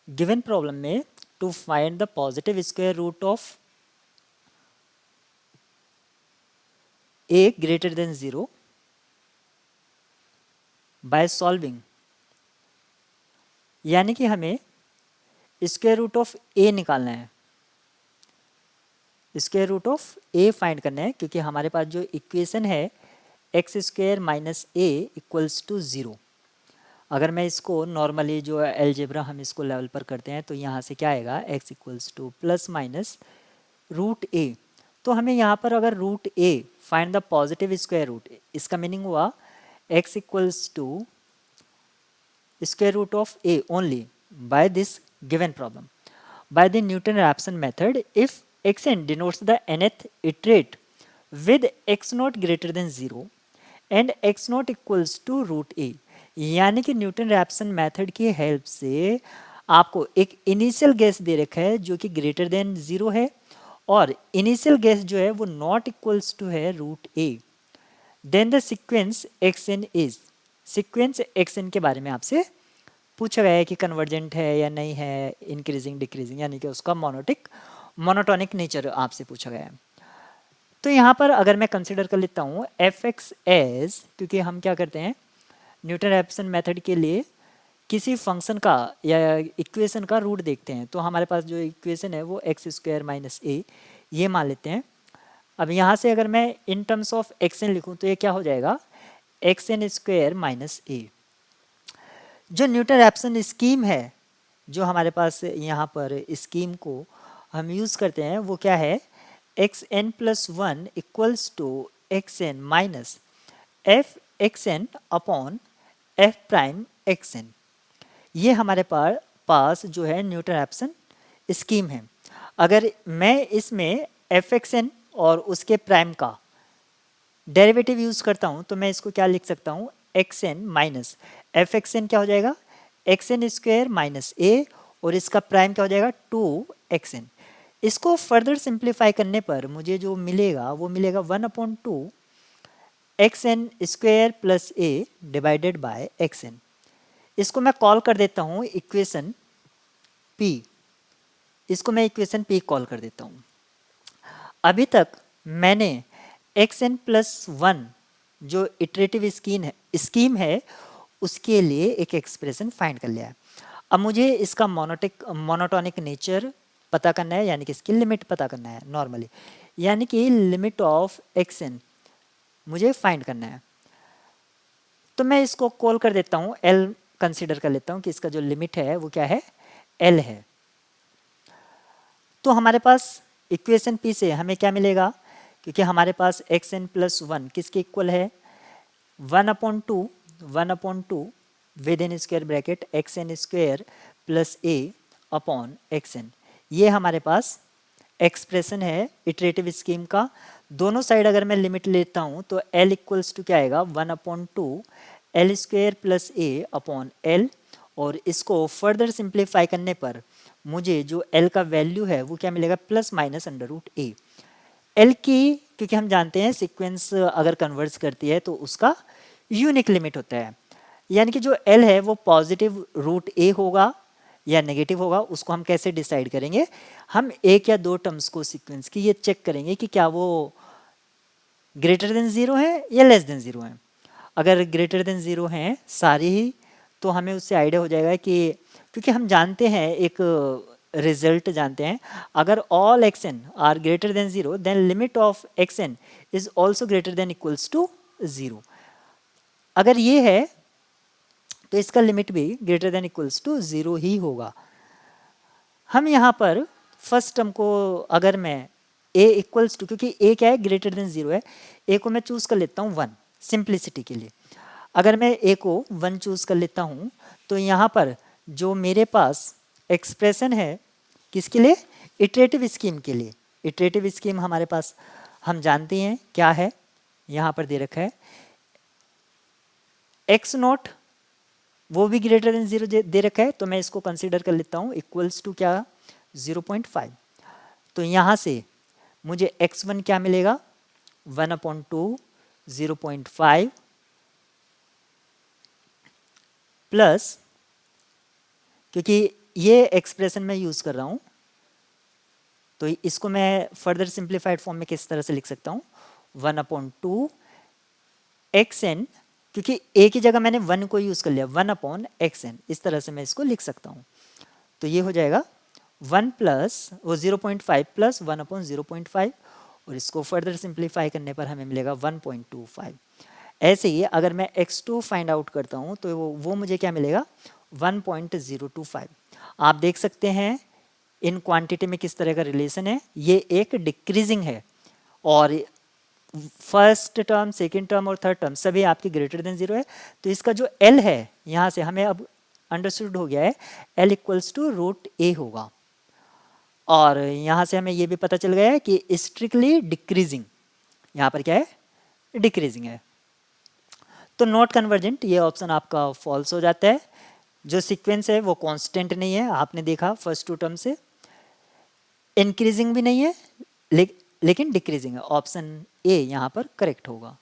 Given problem में to find the positive square root of a greater than 0 by solving, यानी कि हमें square root of a निकालना है, square root of a find करना है, क्योंकि हमारे पास जो इक्वेशन है x square minus a equals to 0। अगर मैं इसको नॉर्मली जो एलजेब्रा हम इसको लेवल पर करते हैं तो यहाँ से क्या आएगा, x equals to plus minus root a. तो हमें यहाँ पर अगर root a find the positive square root, इसका मीनिंग हुआ x equals to square root of a only by this given problem. By the Newton-Raphson method, if xn denotes the nth iterate with x naught greater than 0 and x naught equals to root a, यानी कि Newton Raphson method की help से आपको एक initial guess दे रखा है जो कि ग्रेटर देन 0 है और इनिशियल गैस जो है वो नॉट इक्वल्स टू है root a. Then the sequence x n is, sequence x n के बारे में आपसे पूछा गया है कि कन्वर्जेंट है या नहीं है, इंक्रीजिंग डिक्रीजिंग, यानी कि उसका मोनोटोनिक नेचर आपसे पूछा गया है। तो यहाँ पर अगर मैं कंसिडर कर लेता हूँ एफ एक्स एज, क्योंकि हम क्या करते हैं न्यूटन रैप्सन मेथड के लिए किसी फंक्शन का या इक्वेशन का रूट देखते हैं, तो हमारे पास जो इक्वेशन है वो एक्स स्क्वायर माइनस ए ये मान लेते हैं। अब यहाँ से अगर मैं in terms of x n लिखूँ तो ये क्या हो जाएगा, x n square minus a. जो न्यूटन रैप्सन स्कीम है, जो हमारे पास यहाँ पर स्कीम को हम यूज़ करते हैं वो क्या है, x n plus one equals to x n minus f x n upon f prime x n. ये हमारे पास जो है न्यूटन रैप्सन स्कीम है। अगर मैं इसमें एफ एक्स एन और उसके प्राइम का डेरिवेटिव यूज़ करता हूँ तो मैं इसको क्या लिख सकता हूँ, x n minus f x n क्या हो जाएगा, x n square minus a, और इसका प्राइम क्या हो जाएगा 2xn। इसको फर्दर सिंप्लीफाई करने पर मुझे जो मिलेगा वो मिलेगा 1/2 x n square plus a divided by x n. इसको मैं कॉल कर देता हूँ इक्वेशन p, इसको मैं इक्वेशन p कॉल कर देता हूँ। अभी तक मैंने एक्स एन प्लस वन जो इटरेटिव स्कीम है उसके लिए एक एक्सप्रेशन फाइंड कर लिया है। अब मुझे इसका मोनोटोनिक नेचर पता करना है, यानी कि इसकी लिमिट पता करना है नॉर्मली, यानी कि लिमिट ऑफ एक्स एन मुझे फाइंड करना है। तो मैं इसको कॉल कर देता हूँ एल, कंसीडर कर लेता हूँ कि इसका जो लिमिट है वो क्या है, एल है। तो हमारे पास इक्वेशन पी से हमें क्या मिलेगा, क्योंकि हमारे पास एक्स एन प्लस वन किसके इक्वल है, 1/2 within square bracket x n square plus a upon x n. ये हमारे पास एक्सप्रेशन है इटरेटिव स्कीम का। दोनों साइड अगर मैं लिमिट लेता हूँ तो एल इक्वल्स टू क्या आएगा, 1/2 L square plus a upon L, और इसको फर्दर सिंप्लीफाई करने पर मुझे जो एल का वैल्यू है वो क्या मिलेगा, प्लस माइनस अंडर रूट ए। एल की, क्योंकि हम जानते हैं सीक्वेंस अगर कन्वर्स करती है तो उसका यूनिक लिमिट होता है, यानी कि जो एल है वो पॉजिटिव रूट ए होगा या नेगेटिव होगा, उसको हम कैसे डिसाइड करेंगे, हम एक या दो टर्म्स को सीक्वेंस की ये चेक करेंगे कि क्या वो ग्रेटर देन ज़ीरो है या लेस देन ज़ीरो है। अगर ग्रेटर देन ज़ीरो हैं सारी ही तो हमें उससे आइडिया हो जाएगा कि, क्योंकि हम जानते हैं एक रिजल्ट जानते हैं, अगर all x n are greater than zero then limit of x n is also greater than equals to zero. अगर ये है तो इसका लिमिट भी greater than equals to zero ही होगा। हम यहाँ पर फर्स्ट टर्म को अगर मैं a इक्वल्स टू, क्योंकि a क्या है ग्रेटर देन ज़ीरो है, a को मैं चूज़ कर लेता हूँ 1 सिंप्लिसिटी के लिए। अगर मैं a को 1 चूज़ कर लेता हूँ तो यहाँ पर जो मेरे पास एक्सप्रेशन है किसके लिए, इटरेटिव स्कीम के लिए। इटरेटिव स्कीम हमारे पास हम जानते हैं क्या है, यहाँ पर दे रखा है एक्स नॉट, वो भी ग्रेटर देन जीरो दे रखा है, तो मैं इसको कंसीडर कर लेता हूँ इक्वल्स टू क्या 0.5। तो यहाँ से मुझे x1 क्या मिलेगा, 1/2 0.5 प्लस, क्योंकि ये एक्सप्रेशन मैं यूज़ कर रहा हूँ, तो इसको मैं फर्दर सिंप्लीफाइड फॉर्म में किस तरह से लिख सकता हूँ, 1/2 xn, क्योंकि a की जगह मैंने 1 को यूज़ कर लिया, 1/xn, इस तरह से मैं इसको लिख सकता हूँ। तो ये हो जाएगा 1 प्लस वो 0.5 प्लस 1/0.5, और इसको फर्दर सिंप्लीफाई करने पर हमें मिलेगा 1.25। ऐसे ही अगर मैं x2 फाइंड आउट करता हूँ तो वो मुझे क्या मिलेगा, 1.025। आप देख सकते हैं इन क्वांटिटी में किस तरह का रिलेशन है, ये एक डिक्रीजिंग है, और फर्स्ट टर्म, सेकेंड टर्म और थर्ड टर्म सभी आपके ग्रेटर देन 0 है। तो इसका जो L है, यहाँ से हमें अब अंडरस्टूड हो गया है, L इक्वल्स टू रूट ए होगा। और यहाँ से हमें ये भी पता चल गया है कि स्ट्रिक्टली डिक्रीजिंग, यहाँ पर क्या है, डिक्रीजिंग है। तो नॉट कन्वर्जेंट, ये ऑप्शन आपका फॉल्स हो जाता है। जो सीक्वेंस है वो कांस्टेंट नहीं है, आपने देखा फर्स्ट टू टर्म से, इंक्रीजिंग भी नहीं है लेकिन डिक्रीजिंग है। ऑप्शन ए यहाँ पर करेक्ट होगा।